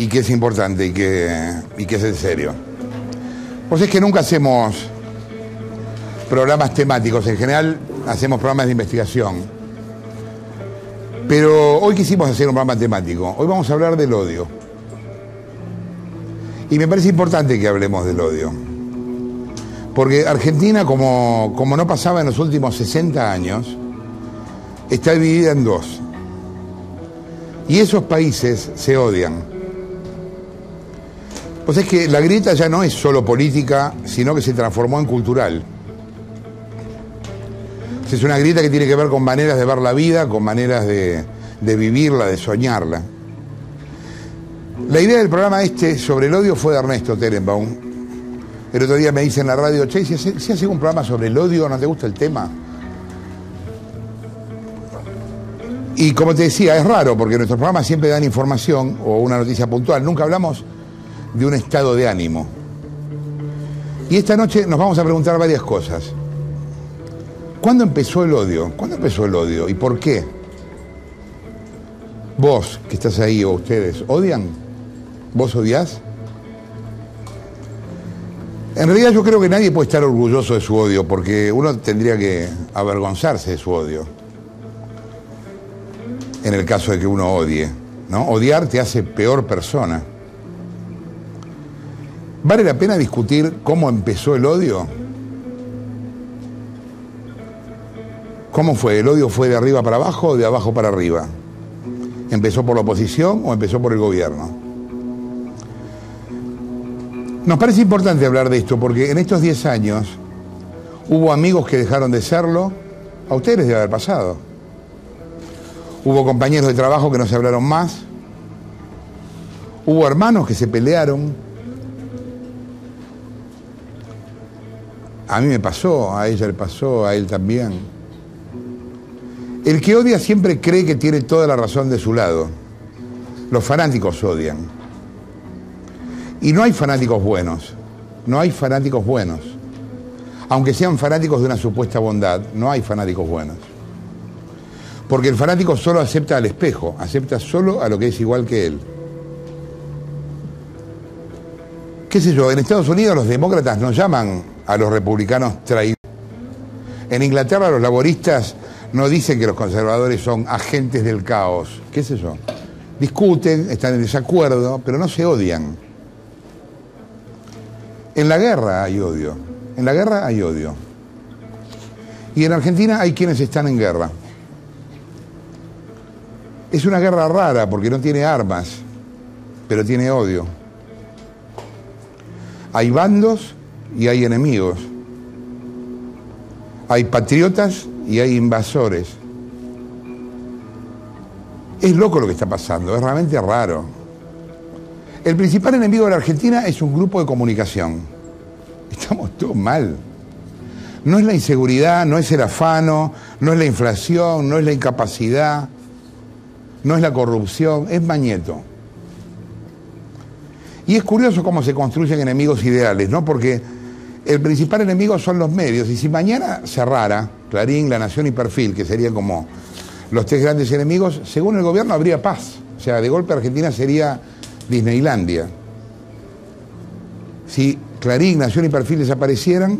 y que es importante y que es en serio. Pues es que nunca hacemos programas temáticos, en general hacemos programas de investigación. Pero hoy quisimos hacer un programa temático. Hoy vamos a hablar del odio. Y me parece importante que hablemos del odio. Porque Argentina, como no pasaba en los últimos 60 años, está dividida en dos. Y esos países se odian. Pues es que la grieta ya no es solo política, sino que se transformó en cultural. Es una grieta que tiene que ver con maneras de ver la vida, con maneras de vivirla, de soñarla. La idea del programa sobre el odio fue de Ernesto Terenbaum. El otro día me dice en la radio, che, si haces un programa sobre el odio, ¿no te gusta el tema? Y como te decía, es raro, porque nuestros programas siempre dan información o una noticia puntual. Nunca hablamos de un estado de ánimo. Y esta noche nos vamos a preguntar varias cosas. ¿Cuándo empezó el odio? ¿Cuándo empezó el odio? ¿Y por qué? Vos, que estás ahí, o ustedes, ¿odian? ¿Vos odiás? En realidad yo creo que nadie puede estar orgulloso de su odio, porque uno tendría que avergonzarse de su odio. En el caso de que uno odie, ¿no? Odiar te hace peor persona. ¿Vale la pena discutir cómo empezó el odio? ¿Cómo fue? ¿El odio fue de arriba para abajo o de abajo para arriba? ¿Empezó por la oposición o empezó por el gobierno? Nos parece importante hablar de esto porque en estos 10 años hubo amigos que dejaron de serlo. A ustedes les debe haber pasado. Hubo compañeros de trabajo que no se hablaron más. Hubo hermanos que se pelearon. A mí me pasó, a ella le pasó, a él también. El que odia siempre cree que tiene toda la razón de su lado. Los fanáticos odian. Y no hay fanáticos buenos. No hay fanáticos buenos. Aunque sean fanáticos de una supuesta bondad, no hay fanáticos buenos. Porque el fanático solo acepta al espejo, acepta solo a lo que es igual que él. ¿Qué sé yo? En Estados Unidos los demócratas no llaman a los republicanos traidores. En Inglaterra los laboristas no dicen que los conservadores son agentes del caos. ¿Qué sé yo? Discuten, están en desacuerdo, pero no se odian. En la guerra hay odio. En la guerra hay odio. Y en Argentina hay quienes están en guerra. Es una guerra rara porque no tiene armas, pero tiene odio. Hay bandos y hay enemigos. Hay patriotas y hay invasores. Es loco lo que está pasando, es realmente raro. El principal enemigo de la Argentina es un grupo de comunicación. Estamos todos mal. No es la inseguridad, no es el afano, no es la inflación, no es la incapacidad, no es la corrupción, es Mañeto. Y es curioso cómo se construyen enemigos ideales, ¿no? Porque el principal enemigo son los medios. Y si mañana cerrara Clarín, La Nación y Perfil, que serían como los tres grandes enemigos, según el gobierno habría paz. O sea, de golpe Argentina sería Disneylandia. Si Clarín, Nación y Perfil desaparecieran,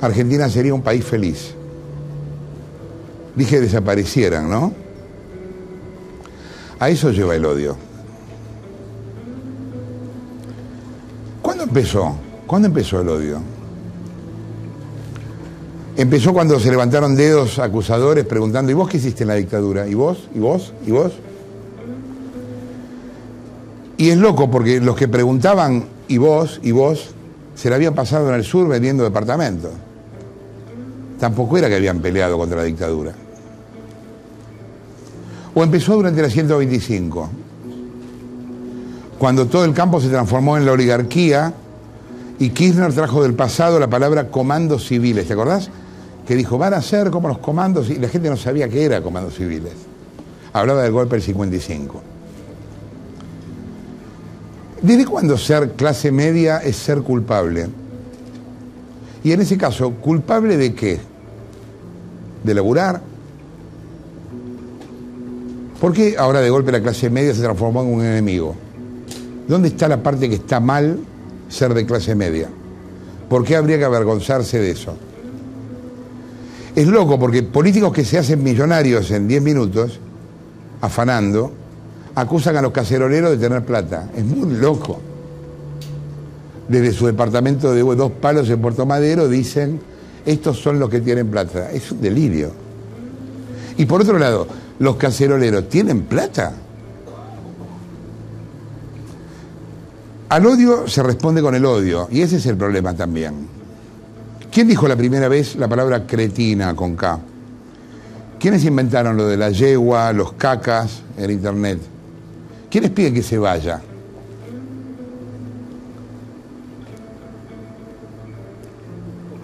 Argentina sería un país feliz. Dije desaparecieran, ¿no? A eso lleva el odio. ¿Cuándo empezó? ¿Cuándo empezó el odio? Empezó cuando se levantaron dedos acusadores preguntando, ¿y vos qué hiciste en la dictadura? ¿Y vos? ¿Y vos? ¿Y vos? Y es loco porque los que preguntaban, ¿y vos? Se la habían pasado en el sur vendiendo departamentos. Tampoco era que habían peleado contra la dictadura. O empezó durante la 125, cuando todo el campo se transformó en la oligarquía y Kirchner trajo del pasado la palabra comandos civiles. ¿Te acordás? Que dijo, van a ser como los comandos, y la gente no sabía qué era comandos civiles. Hablaba del golpe del 55. ¿Desde cuándo ser clase media es ser culpable? Y en ese caso, ¿culpable de qué? ¿De laburar? ¿Por qué ahora de golpe la clase media se transformó en un enemigo? ¿Dónde está la parte que está mal ser de clase media? ¿Por qué habría que avergonzarse de eso? Es loco porque políticos que se hacen millonarios en 10 minutos, afanando, acusan a los caceroleros de tener plata. Es muy loco. Desde su departamento de 2 palos en Puerto Madero dicen, estos son los que tienen plata. Es un delirio. Y por otro lado, ¿los caceroleros tienen plata? Al odio se responde con el odio, y ese es el problema también. ¿Quién dijo la primera vez la palabra cretina con K? ¿Quiénes inventaron lo de la yegua, los cacas en internet? ¿Quiénes piden que se vaya?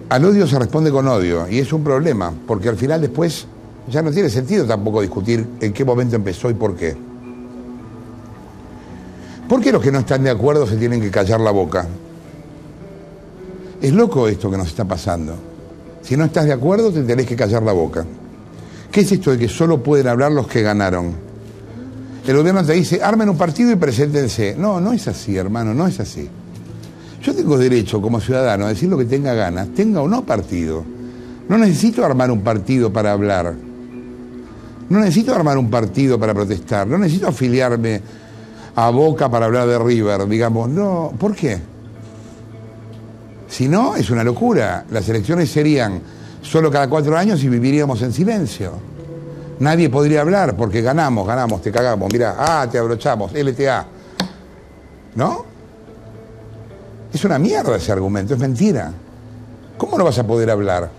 Al odio se responde con odio, y es un problema, porque al final después ya no tiene sentido tampoco discutir en qué momento empezó y por qué. ¿Por qué los que no están de acuerdo se tienen que callar la boca? Es loco esto que nos está pasando. Si no estás de acuerdo, te tenés que callar la boca. ¿Qué es esto de que solo pueden hablar los que ganaron? El gobierno te dice, armen un partido y preséntense. No, no es así, hermano, no es así. Yo tengo derecho como ciudadano a decir lo que tenga ganas, tenga o no partido. No necesito armar un partido para hablar. No necesito armar un partido para protestar. No necesito afiliarme a Boca para hablar de River, digamos. No, ¿por qué? Si no, es una locura. Las elecciones serían solo cada 4 años y viviríamos en silencio. Nadie podría hablar porque ganamos, te cagamos. Mirá, te abrochamos, LTA. ¿No? Es una mierda ese argumento, es mentira. ¿Cómo no vas a poder hablar?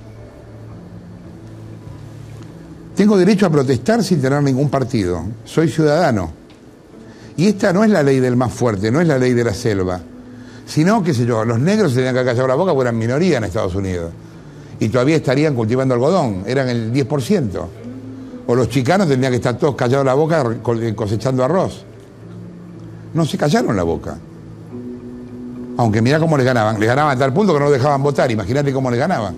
Tengo derecho a protestar sin tener ningún partido. Soy ciudadano. Y esta no es la ley del más fuerte, no es la ley de la selva. Sino, qué sé yo, los negros se tenían que callar la boca porque eran minoría en Estados Unidos. Y todavía estarían cultivando algodón, eran el 10%. O los chicanos tendrían que estar todos callados la boca cosechando arroz. No se callaron la boca. Aunque mirá cómo les ganaban a tal punto que no los dejaban votar, imagínate cómo les ganaban.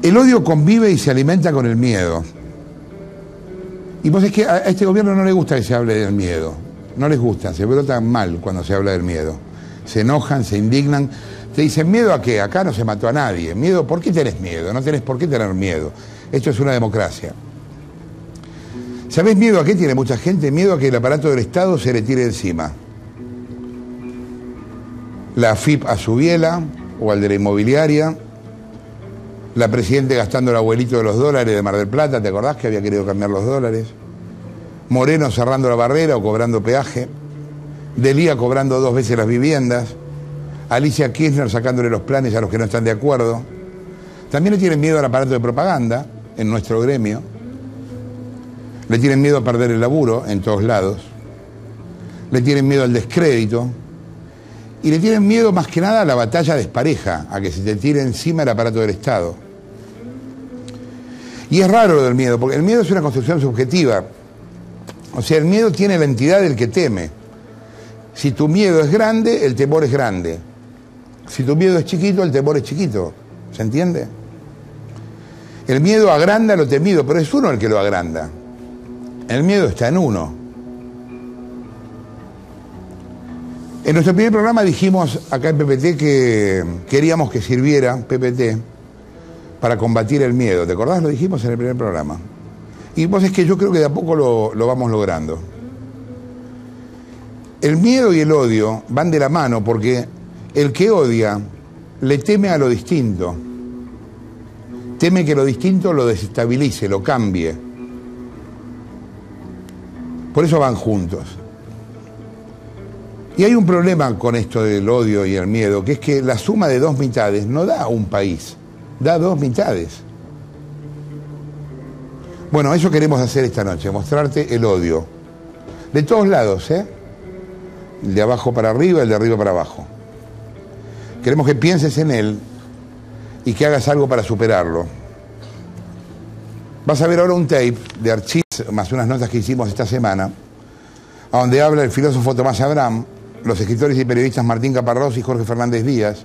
El odio convive y se alimenta con el miedo. Y vos es que a este gobierno no le gusta que se hable del miedo. No les gusta, se brotan mal cuando se habla del miedo. Se enojan, se indignan. Te dicen, ¿miedo a qué? Acá no se mató a nadie. ¿Miedo? ¿Por qué tenés miedo? No tenés por qué tener miedo. Esto es una democracia. ¿Sabés miedo a qué tiene mucha gente? Miedo a que el aparato del Estado se le tire encima. La AFIP a su biela o al de la inmobiliaria. La Presidente gastando el abuelito de los dólares de Mar del Plata, ¿te acordás que había querido cambiar los dólares? Moreno cerrando la barrera o cobrando peaje. Delía cobrando 2 veces las viviendas. Alicia Kirchner sacándole los planes a los que no están de acuerdo. También le tienen miedo al aparato de propaganda en nuestro gremio. Le tienen miedo a perder el laburo en todos lados. Le tienen miedo al descrédito. Y le tienen miedo más que nada a la batalla despareja, a que se te tire encima el aparato del Estado. Y es raro lo del miedo, porque el miedo es una construcción subjetiva. O sea, el miedo tiene la entidad del que teme. Si tu miedo es grande, el temor es grande. Si tu miedo es chiquito, el temor es chiquito. ¿Se entiende? El miedo agranda lo temido, pero es uno el que lo agranda. El miedo está en uno. En nuestro primer programa dijimos acá en PPT que queríamos que sirviera PPT para combatir el miedo. ¿Te acordás? Lo dijimos en el primer programa. Y vos es que yo creo que de a poco lo vamos logrando. El miedo y el odio van de la mano porque el que odia le teme a lo distinto. Teme que lo distinto lo desestabilice, lo cambie. Por eso van juntos. Y hay un problema con esto del odio y el miedo, que es que la suma de 2 mitades no da un país, da 2 mitades. Bueno, eso queremos hacer esta noche, mostrarte el odio. De todos lados, ¿eh? El de abajo para arriba, el de arriba para abajo. Queremos que pienses en él y que hagas algo para superarlo. Vas a ver ahora un tape de Archivos, más unas notas que hicimos esta semana, a donde habla el filósofo Tomás Abraham, los escritores y periodistas Martín Caparrós y Jorge Fernández Díaz,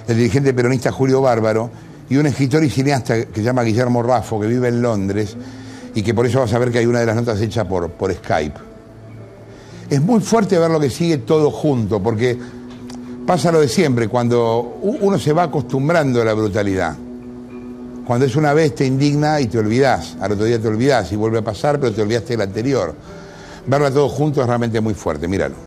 el dirigente peronista Julio Bárbaro, y un escritor y cineasta que se llama Guillermo Raffo, que vive en Londres, y que por eso vas a ver que hay una de las notas hecha por Skype. Es muy fuerte ver lo que sigue todo junto, porque pasa lo de siempre, cuando uno se va acostumbrando a la brutalidad. Cuando es una vez te indigna y te olvidás, al otro día te olvidás y vuelve a pasar, pero te olvidaste del anterior. Verla todo junto es realmente muy fuerte, míralo.